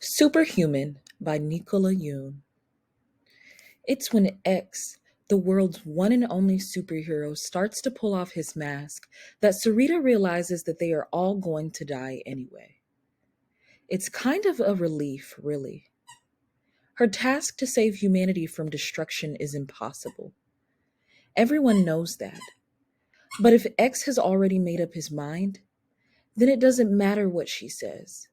Superhuman by Nicola Yoon. It's when X, the world's one and only superhero, starts to pull off his mask that Sarita realizes that they are all going to die anyway. It's kind of a relief, really. Her task to save humanity from destruction is impossible. Everyone knows that. But if X has already made up his mind, then it doesn't matter what she says.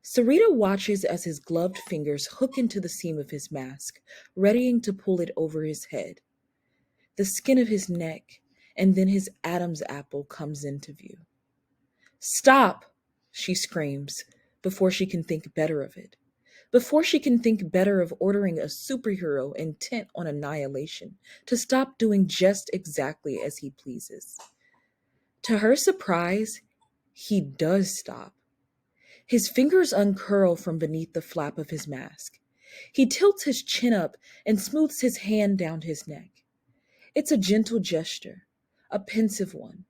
Sarita watches as his gloved fingers hook into the seam of his mask, readying to pull it over his head. The skin of his neck, and then his Adam's apple comes into view. "Stop!" she screams, before she can think better of it. Before she can think better of ordering a superhero intent on annihilation to stop doing just exactly as he pleases. To her surprise, he does stop. His fingers uncurl from beneath the flap of his mask. He tilts his chin up and smooths his hand down his neck. It's a gentle gesture, a pensive one.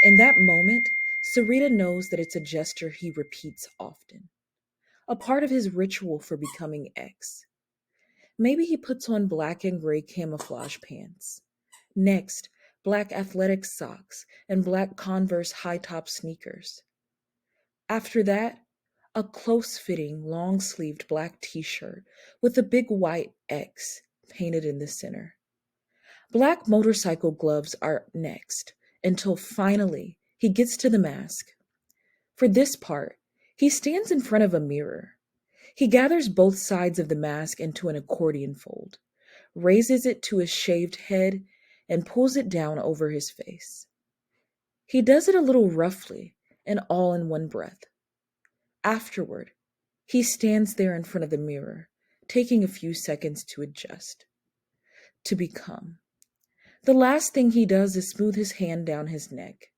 In that moment, Sarita knows that it's a gesture he repeats often, a part of his ritual for becoming X. Maybe he puts on black and gray camouflage pants. Next, black athletic socks and black Converse high-top sneakers. After that, a close-fitting, long-sleeved black t-shirt with a big white X painted in the center. Black motorcycle gloves are next, until finally he gets to the mask. For this part, he stands in front of a mirror. He gathers both sides of the mask into an accordion fold, raises it to his shaved head, and pulls it down over his face. He does it a little roughly and all in one breath. Afterward, he stands there in front of the mirror, taking a few seconds to adjust, to become. The last thing he does is smooth his hand down his neck.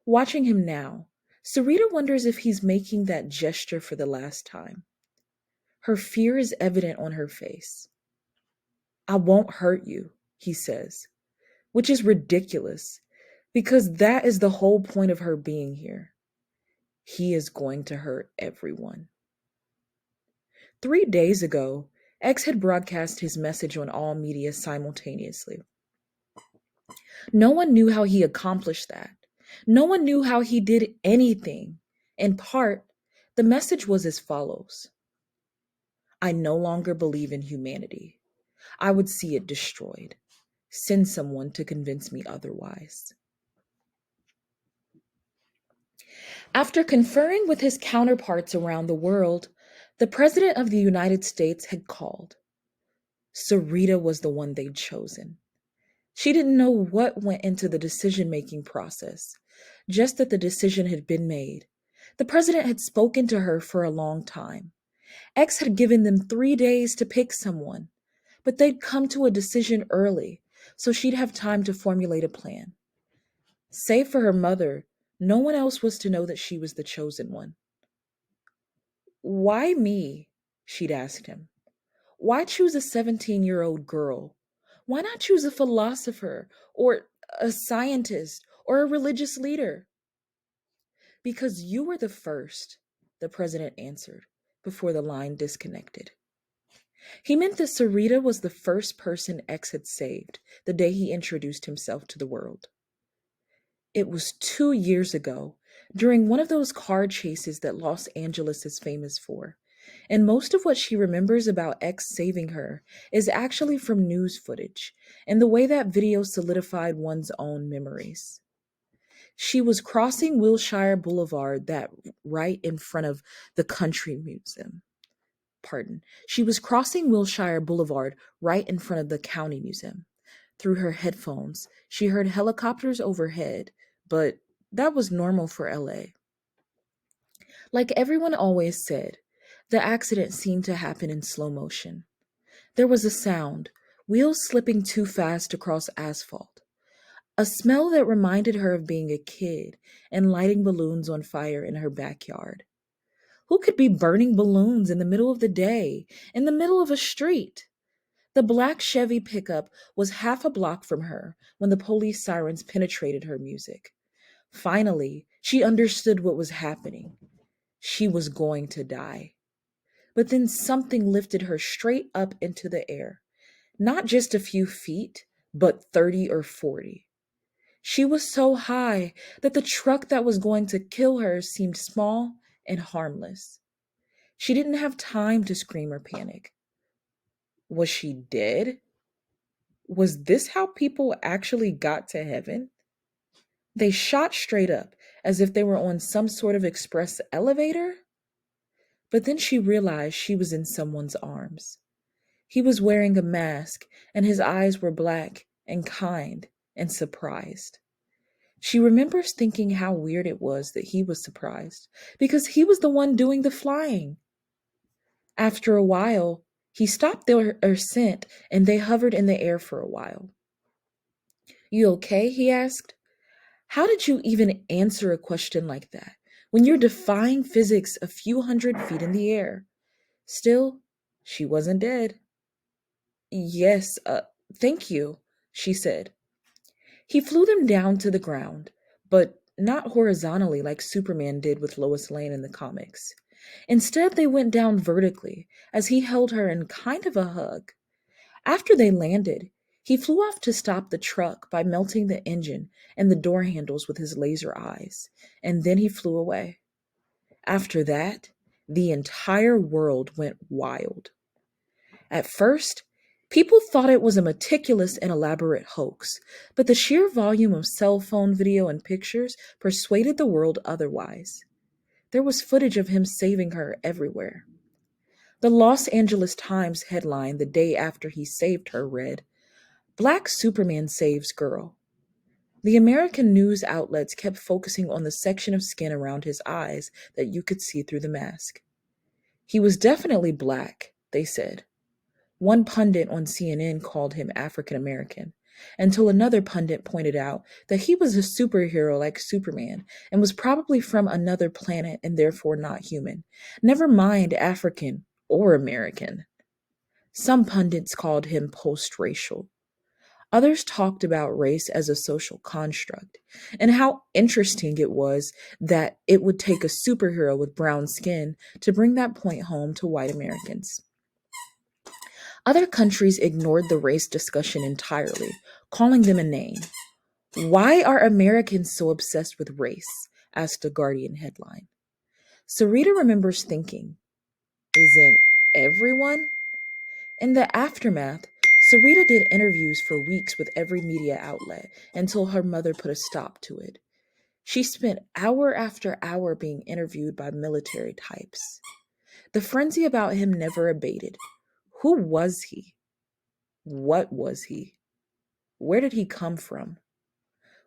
Watching him now, Sarita wonders if he's making that gesture for the last time. Her fear is evident on her face. "I won't hurt you," he says, which is ridiculous, because that is the whole point of her being here. He is going to hurt everyone. 3 days ago, X had broadcast his message on all media simultaneously. No one knew how he accomplished that. No one knew how he did anything. In part, the message was as follows: "I no longer believe in humanity. I would see it destroyed. Send someone to convince me otherwise." After conferring with his counterparts around the world, the President of the United States had called. Sarita was the one they'd chosen. She didn't know what went into the decision-making process, just that the decision had been made. The president had spoken to her for a long time. X had given them 3 days to pick someone, but they'd come to a decision early, so she'd have time to formulate a plan. Save for her mother, no one else was to know that she was the chosen one. "Why me?" she'd asked him. "Why choose a 17-year-old girl? Why not choose a philosopher or a scientist or a religious leader?" "Because you were the first," the president answered before the line disconnected. He meant that Sarita was the first person X had saved the day he introduced himself to the world. It was 2 years ago, during one of those car chases that Los Angeles is famous for, and most of what she remembers about X saving her is actually from news footage and the way that video solidified one's own memories. She was crossing Wilshire Boulevard right in front of the Country Museum. She was crossing Wilshire Boulevard right in front of the County Museum. Through her headphones, she heard helicopters overhead, but that was normal for LA. Like everyone always said, the accident seemed to happen in slow motion. There was a sound, wheels slipping too fast across asphalt. A smell that reminded her of being a kid and lighting balloons on fire in her backyard. Who could be burning balloons in the middle of the day, in the middle of a street? The black Chevy pickup was half a block from her when the police sirens penetrated her music. Finally, she understood what was happening. She was going to die. But then something lifted her straight up into the air. Not just a few feet, but 30 or 40. She was so high that the truck that was going to kill her seemed small and harmless. She didn't have time to scream or panic. Was she dead? Was this how people actually got to heaven? They shot straight up, as if they were on some sort of express elevator. But then she realized she was in someone's arms. He was wearing a mask, and his eyes were black and kind and surprised. She remembers thinking how weird it was that he was surprised, because he was the one doing the flying. After a while, he stopped their ascent, and they hovered in the air for a while. "You okay?" he asked. "How did you even answer a question like that when you're defying physics a few hundred feet in the air?" Still, she wasn't dead. "Yes, thank you," she said. He flew them down to the ground, but not horizontally like Superman did with Lois Lane in the comics. Instead, they went down vertically as he held her in kind of a hug. After they landed, he flew off to stop the truck by melting the engine and the door handles with his laser eyes, and then he flew away. After that, the entire world went wild. At first, people thought it was a meticulous and elaborate hoax, but the sheer volume of cell phone video and pictures persuaded the world otherwise. There was footage of him saving her everywhere. The Los Angeles Times headline the day after he saved her read, "Black Superman Saves Girl." The American news outlets kept focusing on the section of skin around his eyes that you could see through the mask. He was definitely black, they said. One pundit on CNN called him African American, until another pundit pointed out that he was a superhero like Superman and was probably from another planet and therefore not human. Never mind African or American. Some pundits called him post-racial. Others talked about race as a social construct and how interesting it was that it would take a superhero with brown skin to bring that point home to white Americans. Other countries ignored the race discussion entirely, calling them a name. "Why are Americans so obsessed with race?" asked a Guardian headline. Sarita remembers thinking, "Isn't everyone?" In the aftermath, Sarita did interviews for weeks with every media outlet until her mother put a stop to it. She spent hour after hour being interviewed by military types. The frenzy about him never abated. Who was he? What was he? Where did he come from?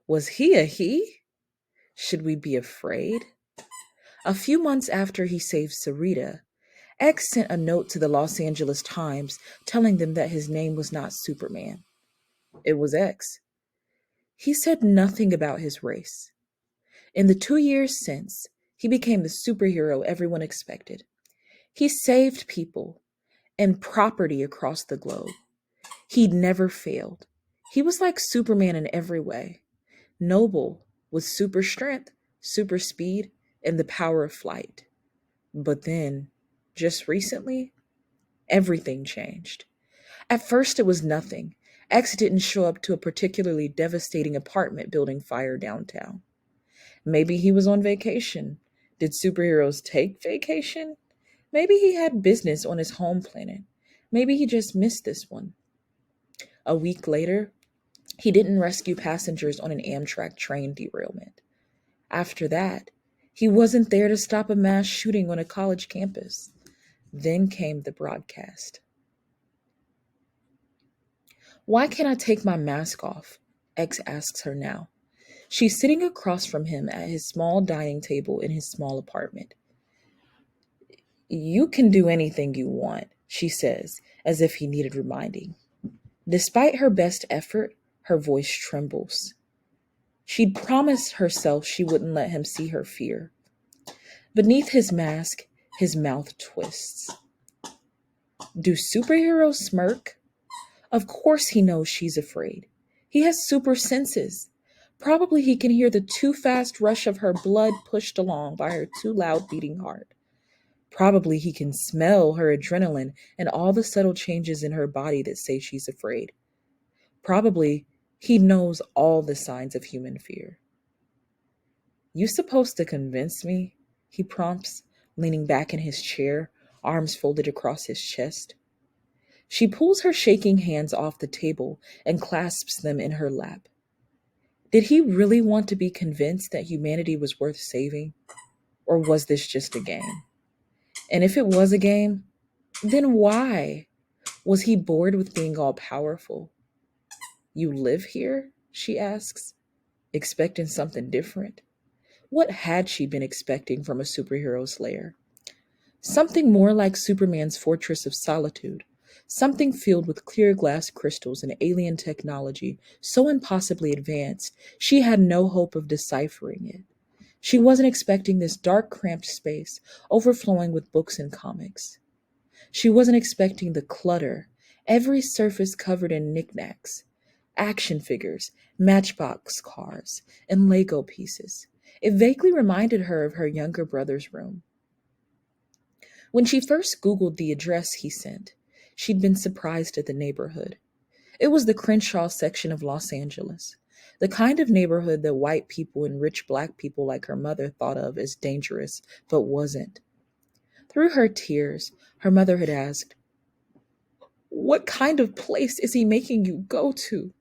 Was he a he? Should we be afraid? A few months after he saved Sarita, X sent a note to the Los Angeles Times telling them that his name was not Superman. It was X. He said nothing about his race. In the 2 years since, he became the superhero everyone expected. He saved people and property across the globe. He'd never failed. He was like Superman in every way. Noble, with super strength, super speed, and the power of flight. But then, just recently, everything changed. At first, it was nothing. X didn't show up to a particularly devastating apartment building fire downtown. Maybe he was on vacation. Did superheroes take vacation? Maybe he had business on his home planet. Maybe he just missed this one. A week later, he didn't rescue passengers on an Amtrak train derailment. After that, he wasn't there to stop a mass shooting on a college campus. Then came the broadcast. "Why can't I take my mask off?" X asks her now. She's sitting across from him at his small dining table in his small apartment. "You can do anything you want," she says, as if he needed reminding. Despite her best effort, her voice trembles. She'd promised herself she wouldn't let him see her fear. Beneath his mask, his mouth twists. Do superheroes smirk? Of course he knows she's afraid. He has super senses. Probably he can hear the too fast rush of her blood pushed along by her too loud beating heart. Probably he can smell her adrenaline and all the subtle changes in her body that say she's afraid. Probably he knows all the signs of human fear. You supposed to convince me? He prompts, leaning back in his chair, arms folded across his chest. She pulls her shaking hands off the table and clasps them in her lap. Did he really want to be convinced that humanity was worth saving? Or was this just a game? And if it was a game, then why? Was he bored with being all powerful? You live here? She asks, expecting something different. What had she been expecting from a superhero's lair? Something more like Superman's Fortress of Solitude, something filled with clear glass crystals and alien technology so impossibly advanced she had no hope of deciphering it. She wasn't expecting this dark, cramped space overflowing with books and comics. She wasn't expecting the clutter, every surface covered in knickknacks, action figures, matchbox cars, and Lego pieces. It vaguely reminded her of her younger brother's room. When she first Googled the address he sent, she'd been surprised at the neighborhood. It was the Crenshaw section of Los Angeles, the kind of neighborhood that white people and rich black people like her mother thought of as dangerous, but wasn't. Through her tears, her mother had asked, "What kind of place is he making you go to?"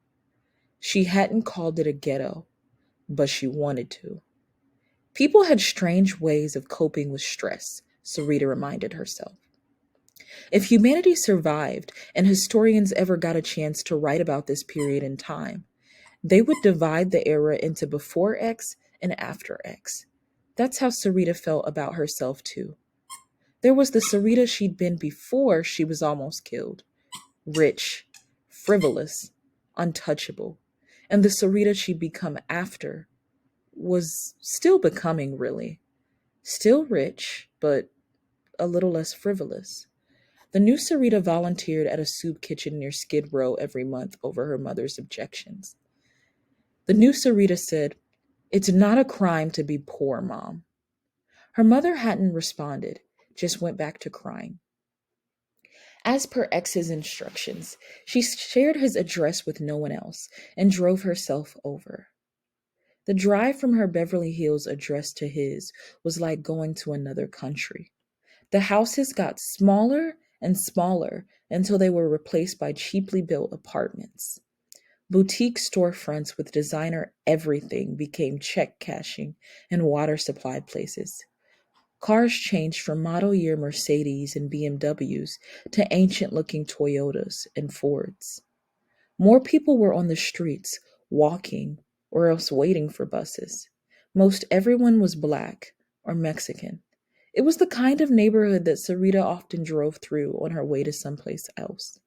She hadn't called it a ghetto, but she wanted to. People had strange ways of coping with stress, Sarita reminded herself. If humanity survived and historians ever got a chance to write about this period in time, they would divide the era into before X and after X. That's how Sarita felt about herself, too. There was the Sarita she'd been before she was almost killed, rich, frivolous, untouchable. And the Sarita she'd become after was still becoming, really. Still rich, but a little less frivolous. The new Sarita volunteered at a soup kitchen near Skid Row every month over her mother's objections. The new Sarita said, "It's not a crime to be poor, Mom." Her mother hadn't responded, just went back to crying. As per X's instructions, she shared his address with no one else and drove herself over. The drive from her Beverly Hills address to his was like going to another country. The houses got smaller and smaller until they were replaced by cheaply built apartments. Boutique storefronts with designer everything became check cashing and water supply places. Cars changed from model year Mercedes and BMWs to ancient looking Toyotas and Fords. More people were on the streets, walking, or else waiting for buses. Most everyone was black or Mexican. It was the kind of neighborhood that Sarita often drove through on her way to someplace else.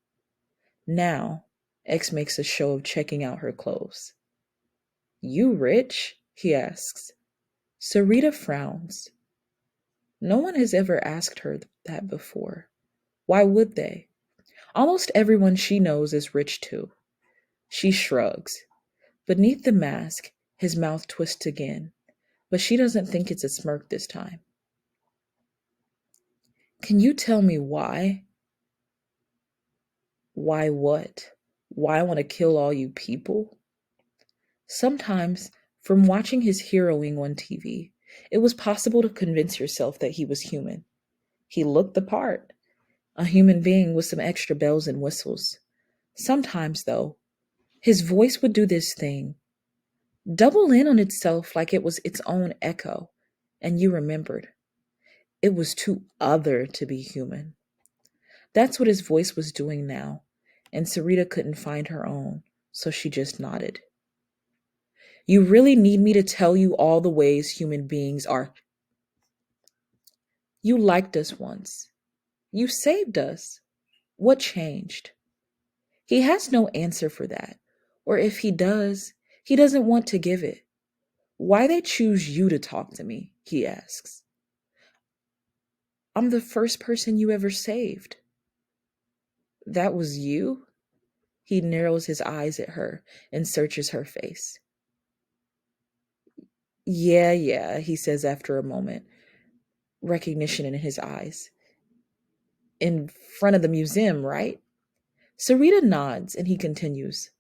Now, X makes a show of checking out her clothes. "You rich?" he asks. Sarita frowns. No one has ever asked her that before. Why would they? Almost everyone she knows is rich too. She shrugs. Beneath the mask, his mouth twists again, but she doesn't think it's a smirk this time. "Can you tell me why?" "Why what? Why I want to kill all you people?" Sometimes, from watching his heroing on TV, it was possible to convince yourself that he was human. He looked the part, a human being with some extra bells and whistles. Sometimes, though, his voice would do this thing, double in on itself like it was its own echo, and you remembered. It was too other to be human. That's what his voice was doing now, and Sarita couldn't find her own, so she just nodded. "You really need me to tell you all the ways human beings are. You liked us once. You saved us. What changed?" He has no answer for that, or if he does, he doesn't want to give it. "Why they choose you to talk to me?" he asks. "I'm the first person you ever saved." "That was you?" He narrows his eyes at her and searches her face. Yeah, he says after a moment. recognition in his eyes. In front of the museum, right? Sarita nods and he continues.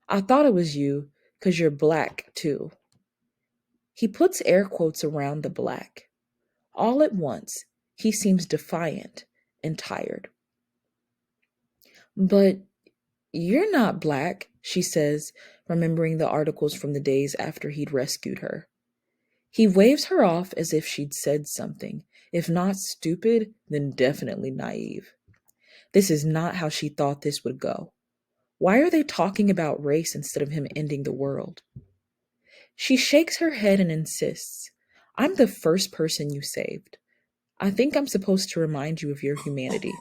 I thought it was you because you're black, too. He puts air quotes around the black. All at once, he seems defiant and tired. But you're not black, she says, remembering the articles from the days after he'd rescued her. He waves her off as if she'd said something, if not stupid, then definitely naive. This is not how she thought this would go. Why are they talking about race instead of him ending the world? She shakes her head and insists, I'm the first person you saved. I think I'm supposed to remind you of your humanity.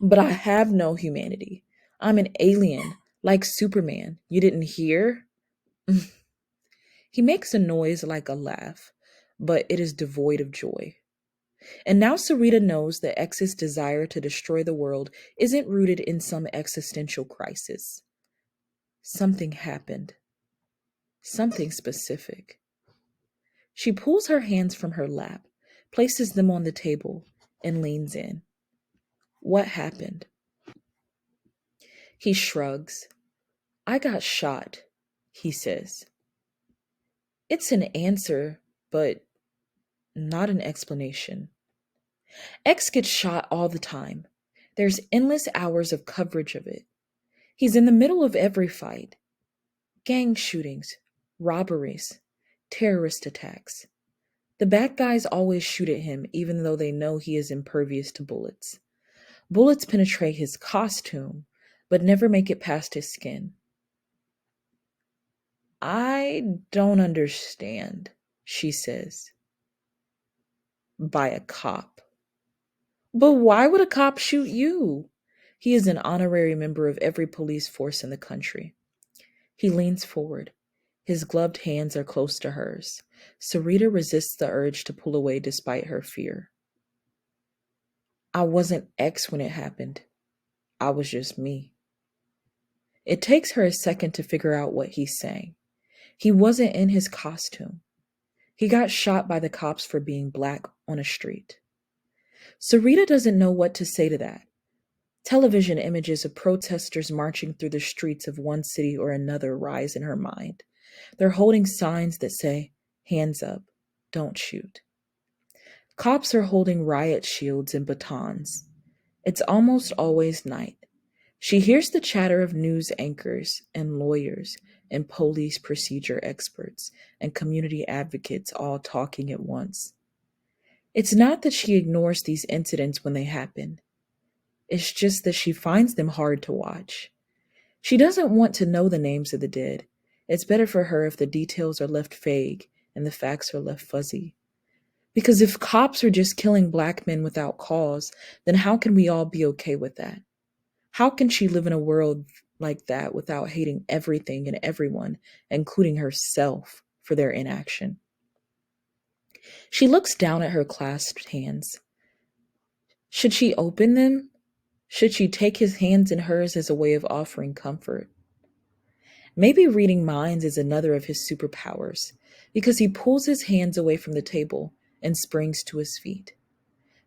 But I have no humanity. I'm an alien, like Superman. You didn't hear? He makes a noise like a laugh, but it is devoid of joy. And now Sarita knows that X's desire to destroy the world isn't rooted in some existential crisis. Something happened. Something specific. She pulls her hands from her lap, places them on the table, and leans in. What happened? He shrugs. I got shot, he says. It's an answer, but not an explanation. X gets shot all the time. There's endless hours of coverage of it. He's in the middle of every fight. Gang shootings, robberies, terrorist attacks. The bad guys always shoot at him even though they know he is impervious to bullets. Bullets penetrate his costume, but never make it past his skin. I don't understand, she says. By a cop. But why would a cop shoot you? He is an honorary member of every police force in the country. He leans forward. His gloved hands are close to hers. Sarita resists the urge to pull away despite her fear. I wasn't X when it happened. I was just me. It takes her a second to figure out what he's saying. He wasn't in his costume. He got shot by the cops for being black on a street. Sarita doesn't know what to say to that. Television images of protesters marching through the streets of one city or another rise in her mind. They're holding signs that say, hands up, don't shoot. Cops are holding riot shields and batons. It's almost always night. She hears the chatter of news anchors and lawyers and police procedure experts and community advocates all talking at once. It's not that she ignores these incidents when they happen. It's just that she finds them hard to watch. She doesn't want to know the names of the dead. It's better for her if the details are left vague and the facts are left fuzzy. Because if cops are just killing black men without cause, then how can we all be okay with that? How can she live in a world like that without hating everything and everyone, including herself, for their inaction? She looks down at her clasped hands. Should she open them? Should she take his hands in hers as a way of offering comfort? Maybe reading minds is another of his superpowers, because he pulls his hands away from the table and springs to his feet.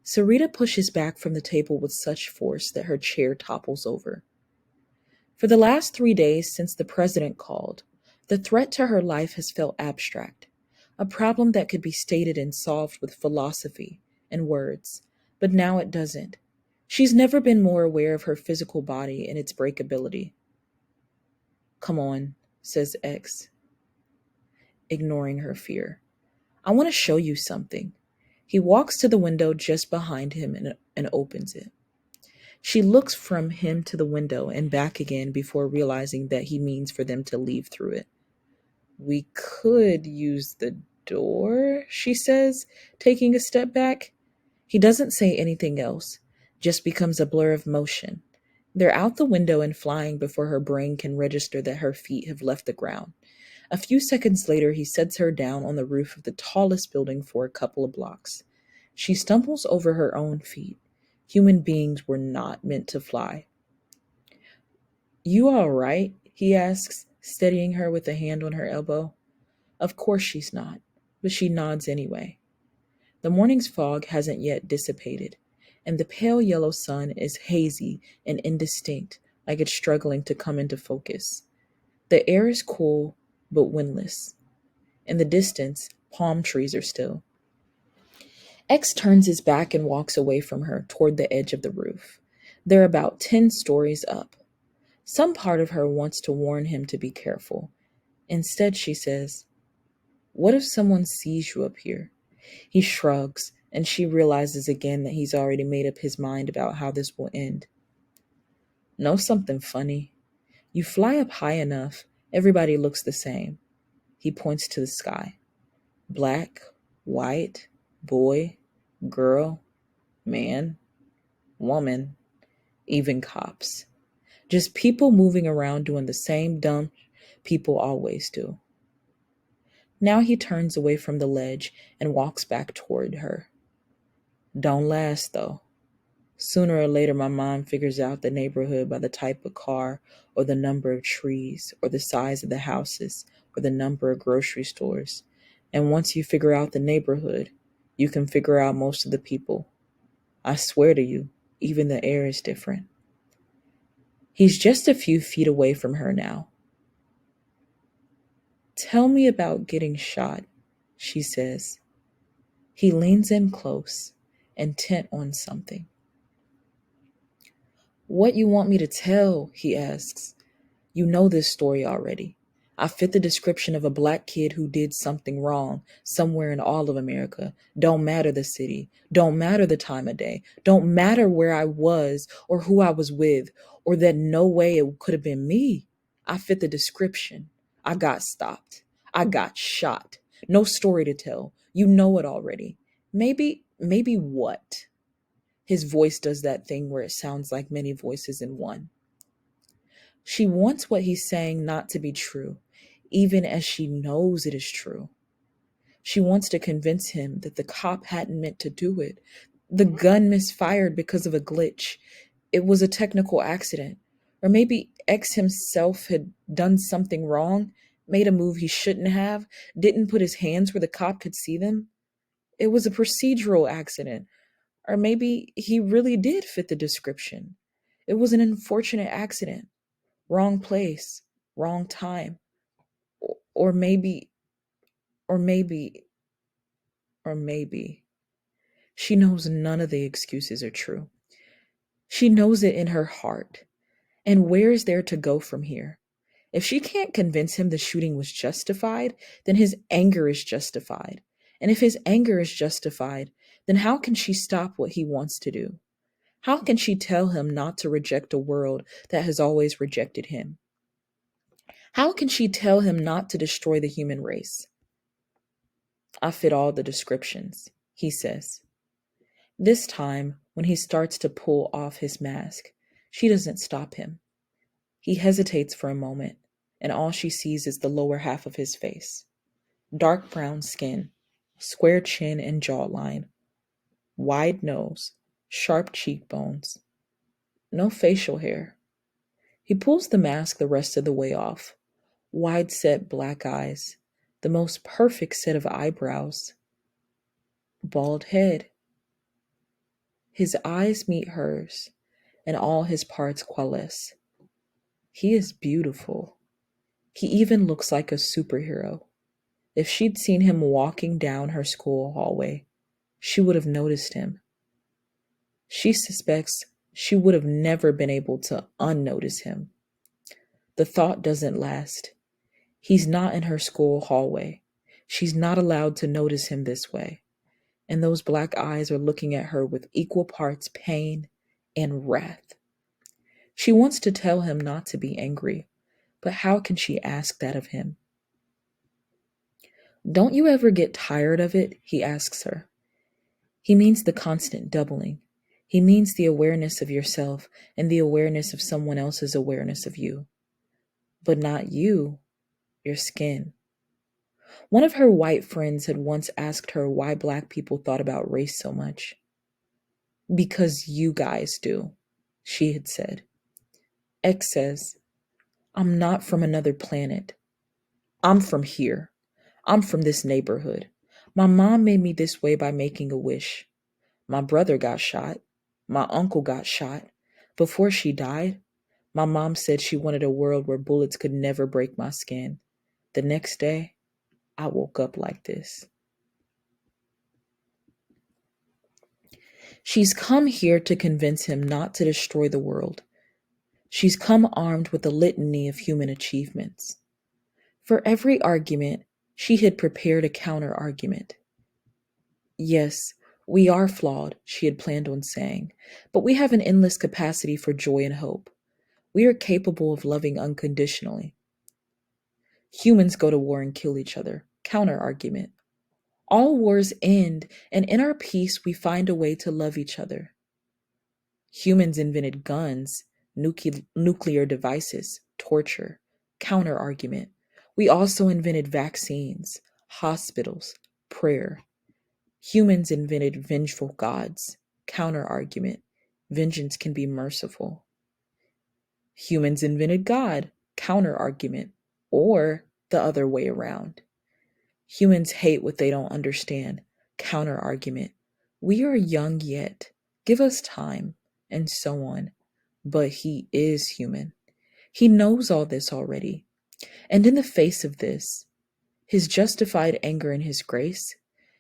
Sarita pushes back from the table with such force that her chair topples over. For the last 3 days since the president called, the threat to her life has felt abstract, a problem that could be stated and solved with philosophy and words, but now it doesn't. She's never been more aware of her physical body and its breakability. Come on, says X, ignoring her fear. I want to show you something. He walks to the window just behind him and opens it. She looks from him to the window and back again before realizing that he means for them to leave through it. We could use the door, she says, taking a step back. He doesn't say anything else, just becomes a blur of motion. They're out the window and flying before her brain can register that her feet have left the ground. A few seconds later, he sets her down on the roof of the tallest building for a couple of blocks. She stumbles over her own feet. Human beings were not meant to fly. You all right? He asks, steadying her with a hand on her elbow. Of course she's not, but she nods anyway. The morning's fog hasn't yet dissipated, and the pale yellow sun is hazy and indistinct, like it's struggling to come into focus. The air is cool but windless. In the distance, palm trees are still. X turns his back and walks away from her toward the edge of the roof. They're about 10 stories up. Some part of her wants to warn him to be careful. Instead, she says, "What if someone sees you up here?" He shrugs, and she realizes again that he's already made up his mind about how this will end. Know something funny? You fly up high enough, everybody looks the same. He points to the sky. Black, white, boy, girl, man, woman, even cops. Just people moving around doing the same dumb people always do. Now he turns away from the ledge and walks back toward her. Don't last, though. Sooner or later, my mind figures out the neighborhood by the type of car, or the number of trees, or the size of the houses, or the number of grocery stores. And once you figure out the neighborhood, you can figure out most of the people. I swear to you, even the air is different. He's just a few feet away from her now. Tell me about getting shot, she says. He leans in close, intent on something. What you want me to tell? He asks. You know this story already. I fit the description of a black kid who did something wrong somewhere in all of America. Don't matter the city. Don't matter the time of day. Don't matter where I was or who I was with, or that no way it could have been me. I fit the description. I got stopped. I got shot. No story to tell. You know it already. Maybe what? His voice does that thing where it sounds like many voices in one. She wants what he's saying not to be true, even as she knows it is true. She wants to convince him that the cop hadn't meant to do it. The gun misfired because of a glitch. It was a technical accident. Or maybe X himself had done something wrong, made a move he shouldn't have, didn't put his hands where the cop could see them. It was a procedural accident. Or maybe he really did fit the description. It was an unfortunate accident. Wrong place, wrong time. Or maybe, or maybe, or maybe. She knows none of the excuses are true. She knows it in her heart. And where is there to go from here? If she can't convince him the shooting was justified, then his anger is justified. And if his anger is justified, then how can she stop what he wants to do? How can she tell him not to reject a world that has always rejected him? How can she tell him not to destroy the human race? I fit all the descriptions, he says. This time, when he starts to pull off his mask, she doesn't stop him. He hesitates for a moment, and all she sees is the lower half of his face. Dark brown skin, square chin and jawline, wide nose, sharp cheekbones. No facial hair. He pulls the mask the rest of the way off. Wide-set black eyes, the most perfect set of eyebrows. Bald head. His eyes meet hers, and all his parts coalesce. He is beautiful. He even looks like a superhero. If she'd seen him walking down her school hallway, she would have noticed him. She suspects she would have never been able to unnotice him. The thought doesn't last. He's not in her school hallway. She's not allowed to notice him this way. And those black eyes are looking at her with equal parts pain and wrath. She wants to tell him not to be angry, but how can she ask that of him? Don't you ever get tired of it? He asks her. He means the constant doubling. He means the awareness of yourself and the awareness of someone else's awareness of you. But not you, your skin. One of her white friends had once asked her why black people thought about race so much. Because you guys do, she had said. X says, I'm not from another planet. I'm from here. I'm from this neighborhood. My mom made me this way by making a wish. My brother got shot. My uncle got shot. Before she died, my mom said she wanted a world where bullets could never break my skin. The next day, I woke up like this. She's come here to convince him not to destroy the world. She's come armed with a litany of human achievements. For every argument, she had prepared a counter argument. Yes, we are flawed, she had planned on saying, but we have an endless capacity for joy and hope. We are capable of loving unconditionally. Humans go to war and kill each other. Counter argument. All wars end, and in our peace, we find a way to love each other. Humans invented guns, nuclear devices, torture. Counter argument. We also invented vaccines, hospitals, prayer. Humans invented vengeful gods. Counter argument. Vengeance can be merciful. Humans invented God. Counter argument. Or the other way around. Humans hate what they don't understand. Counter argument. We are young yet. Give us time. And so on. But he is human. He knows all this already. And in the face of this, his justified anger and his grace,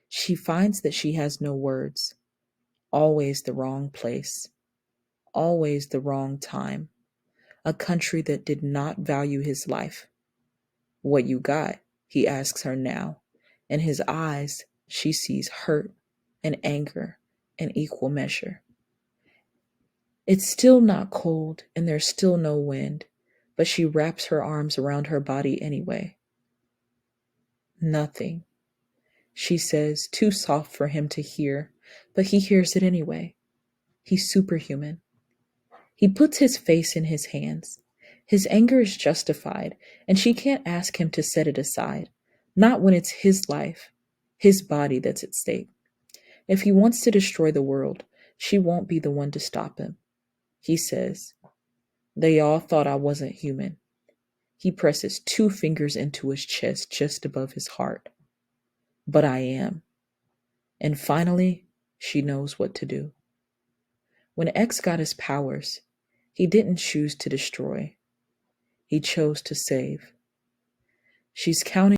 she finds that she has no words. Always the wrong place. Always the wrong time. A country that did not value his life. What you got? He asks her now. In his eyes, she sees hurt and anger in equal measure. It's still not cold and there's still no wind, but she wraps her arms around her body anyway. Nothing, she says, too soft for him to hear, but he hears it anyway. He's superhuman. He puts his face in his hands. His anger is justified, and she can't ask him to set it aside, not when it's his life, his body that's at stake. If he wants to destroy the world, she won't be the one to stop him. He says, "They all thought I wasn't human." He presses 2 fingers into his chest just above his heart. "But I am." And finally, she knows what to do. When X got his powers, he didn't choose to destroy. He chose to save. She's counting